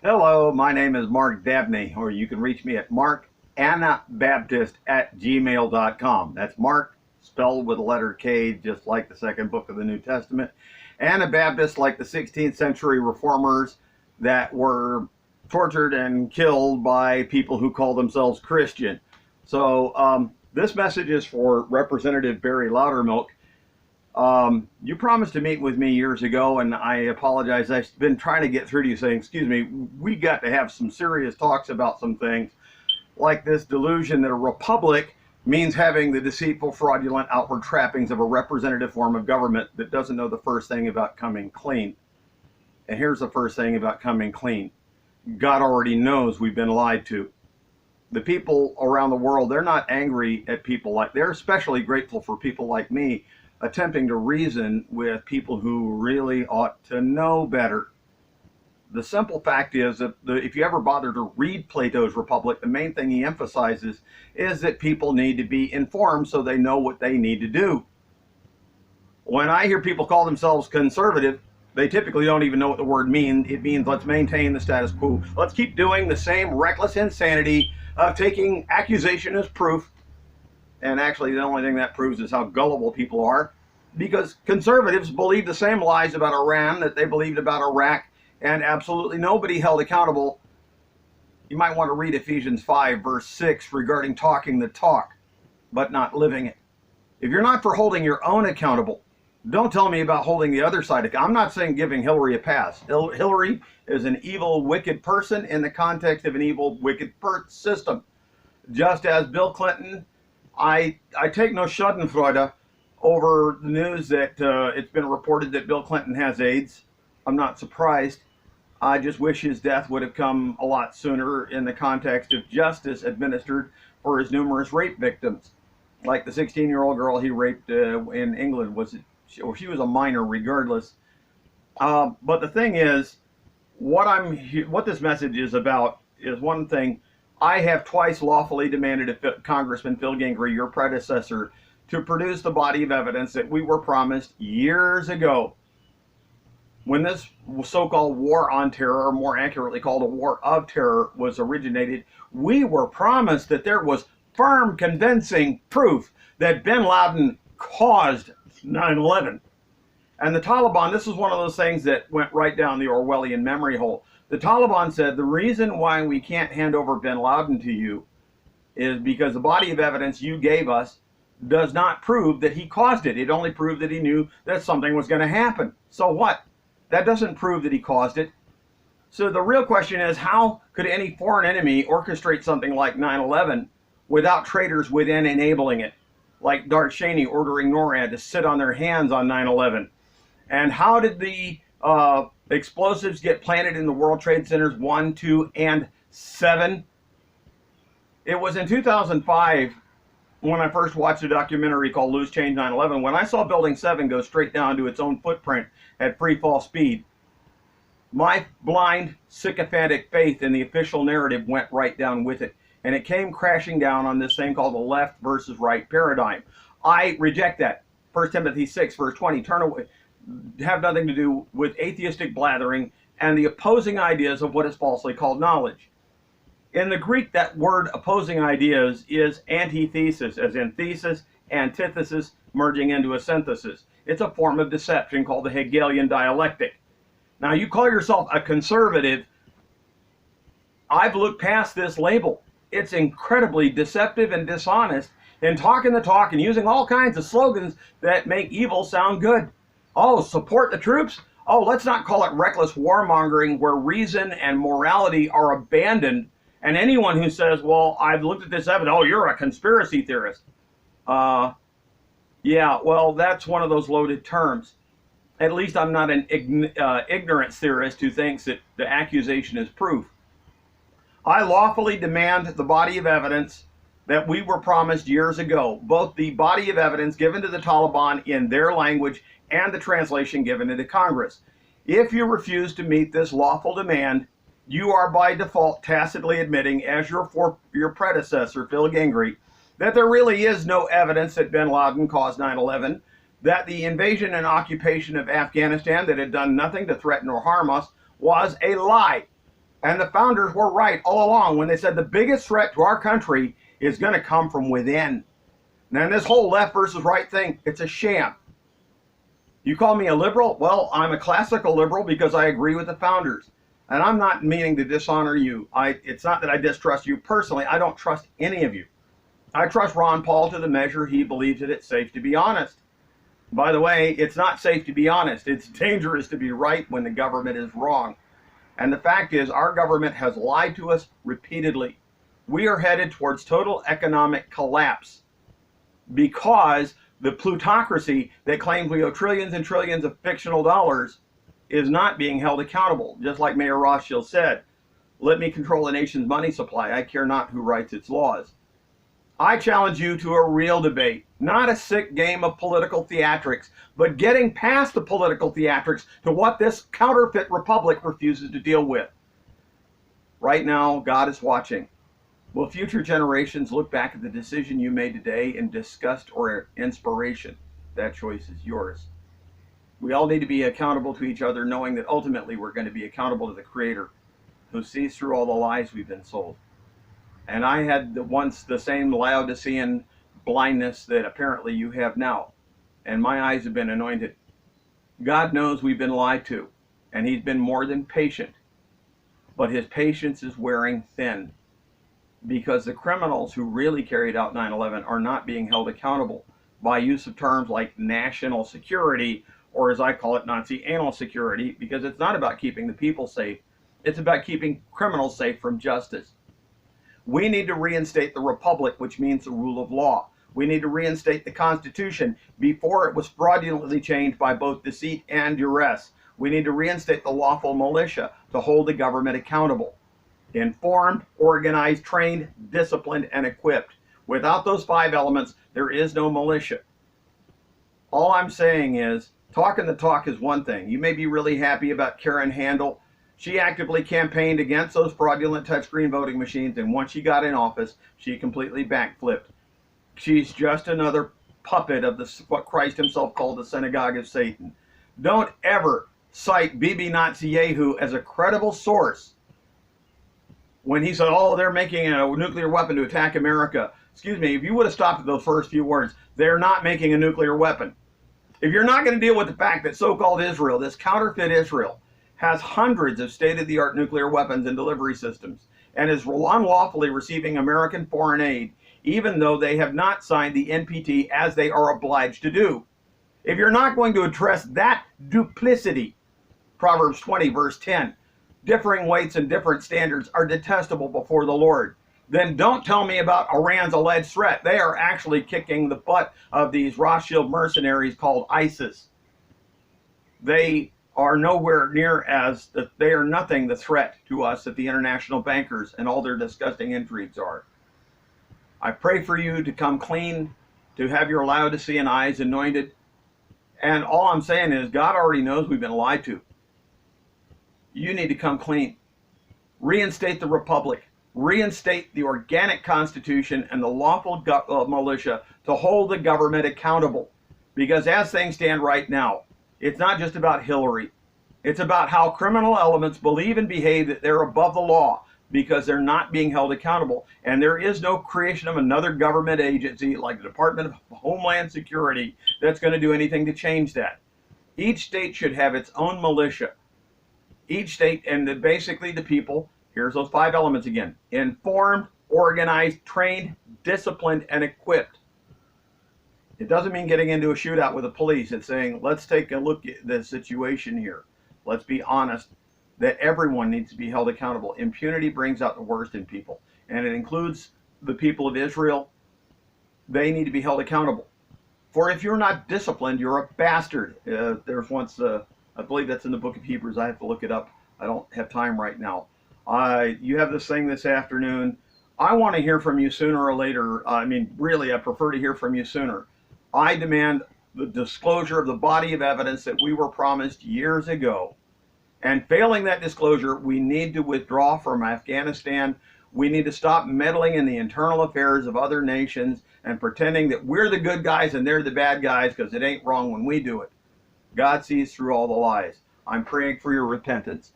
Hello, my name is Mark Dabney, or you can reach me at markanabaptist@gmail.com. That's Mark, spelled with the letter K, just like the second book of the New Testament. Anabaptist, like the 16th century reformers that were tortured and killed by people who call themselves Christian. So this message is for Representative Barry Loudermilk. You promised to meet with me years ago, and I apologize. I've been trying to get through to you saying, excuse me, we got to have some serious talks about some things, like this delusion that a republic means having the deceitful, fraudulent, outward trappings of a representative form of government that doesn't know the first thing about coming clean. And here's the first thing about coming clean. God already knows we've been lied to. The people around the world, they're not angry at people they're especially grateful for people like me attempting to reason with people who really ought to know better. The simple fact is that if you ever bother to read Plato's Republic, the main thing he emphasizes is that people need to be informed so they know what they need to do. When I hear people call themselves conservative, they typically don't even know what the word means. It means let's maintain the status quo. Let's keep doing the same reckless insanity of taking accusation as proof. And actually, the only thing that proves is how gullible people are, because conservatives believe the same lies about Iran that they believed about Iraq, and absolutely nobody held accountable. You might want to read Ephesians 5, verse 6, regarding talking the talk, but not living it. If you're not for holding your own accountable, don't tell me about holding the other side. I'm not saying giving Hillary a pass. Hillary is an evil, wicked person in the context of an evil, wicked system. Just as Bill Clinton, I take no schadenfreude over the news that it's been reported that Bill Clinton has AIDS. I'm not surprised. I just wish his death would have come a lot sooner in the context of justice administered for his numerous rape victims. Like the 16-year-old girl he raped in England, she was a minor regardless. But the thing is, what this message is about is one thing. I have twice lawfully demanded of Congressman Phil Gingrey, your predecessor, to produce the body of evidence that we were promised years ago. When this so-called war on terror, or more accurately called a war of terror, was originated, we were promised that there was firm, convincing proof that bin Laden caused 9/11. And the Taliban, this is one of those things that went right down the Orwellian memory hole. The Taliban said the reason why we can't hand over bin Laden to you is because the body of evidence you gave us does not prove that he caused it. It only proved that he knew that something was going to happen. So what? That doesn't prove that he caused it. So the real question is, how could any foreign enemy orchestrate something like 9/11 without traitors within enabling it? Like Dark Cheney ordering NORAD to sit on their hands on 9/11. And how did the explosives get planted in the World Trade Centers 1, 2, and 7? It was in 2005 when I first watched a documentary called Loose Change 9/11, when I saw Building 7 go straight down to its own footprint at free fall speed. My blind, sycophantic faith in the official narrative went right down with it. And it came crashing down on this thing called the left versus right paradigm. I reject that. 1 Timothy 6, verse 20, turn away, have nothing to do with atheistic blathering and the opposing ideas of what is falsely called knowledge. In the Greek, that word opposing ideas is antithesis, as in thesis, antithesis, merging into a synthesis. It's a form of deception called the Hegelian dialectic. Now, you call yourself a conservative. I've looked past this label. It's incredibly deceptive and dishonest in talking the talk and using all kinds of slogans that make evil sound good. Oh, support the troops? Oh, let's not call it reckless warmongering where reason and morality are abandoned. And anyone who says, well, I've looked at this evidence, oh, you're a conspiracy theorist. Yeah, well, that's one of those loaded terms. At least I'm not an ignorance theorist who thinks that the accusation is proof. I lawfully demand the body of evidence that we were promised years ago, both the body of evidence given to the Taliban in their language and the translation given to Congress. If you refuse to meet this lawful demand, you are by default tacitly admitting, as your predecessor, Phil Gingrey, that there really is no evidence that bin Laden caused 9/11, that the invasion and occupation of Afghanistan that had done nothing to threaten or harm us was a lie. And the founders were right all along when they said the biggest threat to our country is going to come from within. Now, this whole left versus right thing, it's a sham. You call me a liberal? Well, I'm a classical liberal because I agree with the founders. And I'm not meaning to dishonor you. It's not that I distrust you personally. I don't trust any of you. I trust Ron Paul to the measure he believes that it's safe to be honest. By the way, it's not safe to be honest. It's dangerous to be right when the government is wrong. And the fact is, our government has lied to us repeatedly. We are headed towards total economic collapse because the plutocracy that claims we owe trillions and trillions of fictional dollars is not being held accountable. Just like Mayor Rothschild said, let me control the nation's money supply. I care not who writes its laws. I challenge you to a real debate, not a sick game of political theatrics, but getting past the political theatrics to what this counterfeit republic refuses to deal with. Right now, God is watching. Will future generations look back at the decision you made today in disgust or inspiration? That choice is yours. We all need to be accountable to each other, knowing that ultimately we're going to be accountable to the Creator who sees through all the lies we've been sold. And I had once the same Laodicean blindness that apparently you have now. And my eyes have been anointed. God knows we've been lied to, and He's been more than patient. But His patience is wearing thin, because the criminals who really carried out 9/11 are not being held accountable by use of terms like national security, or as I call it, Nazi anal security, because it's not about keeping the people safe. It's about keeping criminals safe from justice. We need to reinstate the republic, which means the rule of law. We need to reinstate the Constitution before it was fraudulently changed by both deceit and duress. We need to reinstate the lawful militia to hold the government accountable. Informed, organized, trained, disciplined, and equipped. Without those 5 elements, there is no militia. All I'm saying is, talking the talk is one thing. You may be really happy about Karen Handel. She actively campaigned against those fraudulent touchscreen voting machines, and once she got in office, she completely backflipped. She's just another puppet of what Christ himself called the synagogue of Satan. Don't ever cite Bibi Netanyahu as a credible source when he said, oh, they're making a nuclear weapon to attack America. Excuse me, if you would have stopped at those first few words, they're not making a nuclear weapon. If you're not going to deal with the fact that so-called Israel, this counterfeit Israel, has hundreds of state-of-the-art nuclear weapons and delivery systems, and is unlawfully receiving American foreign aid, even though they have not signed the NPT as they are obliged to do. If you're not going to address that duplicity, Proverbs 20, verse 10, differing weights and different standards are detestable before the Lord, then don't tell me about Iran's alleged threat. They are actually kicking the butt of these Rothschild mercenaries called ISIS. They are nowhere near they are nothing the threat to us that the international bankers and all their disgusting intrigues are. I pray for you to come clean, to have your Laodicean eyes anointed. And all I'm saying is God already knows we've been lied to. You need to come clean. Reinstate the republic. Reinstate the organic constitution and the lawful militia to hold the government accountable. Because as things stand right now, it's not just about Hillary. It's about how criminal elements believe and behave that they're above the law because they're not being held accountable. And there is no creation of another government agency like the Department of Homeland Security that's going to do anything to change that. Each state should have its own militia. Each state, and basically the people, here's those 5 elements again: informed, organized, trained, disciplined, and equipped. It doesn't mean getting into a shootout with the police. It's saying, let's take a look at the situation here. Let's be honest that everyone needs to be held accountable. Impunity brings out the worst in people, and it includes the people of Israel. They need to be held accountable. For if you're not disciplined, you're a bastard. There's once, I believe that's in the book of Hebrews. I have to look it up. I don't have time right now. You have this thing this afternoon. I want to hear from you sooner or later. I mean, really, I prefer to hear from you sooner. I demand the disclosure of the body of evidence that we were promised years ago. And failing that disclosure, we need to withdraw from Afghanistan. We need to stop meddling in the internal affairs of other nations and pretending that we're the good guys and they're the bad guys, because it ain't wrong when we do it. God sees through all the lies. I'm praying for your repentance.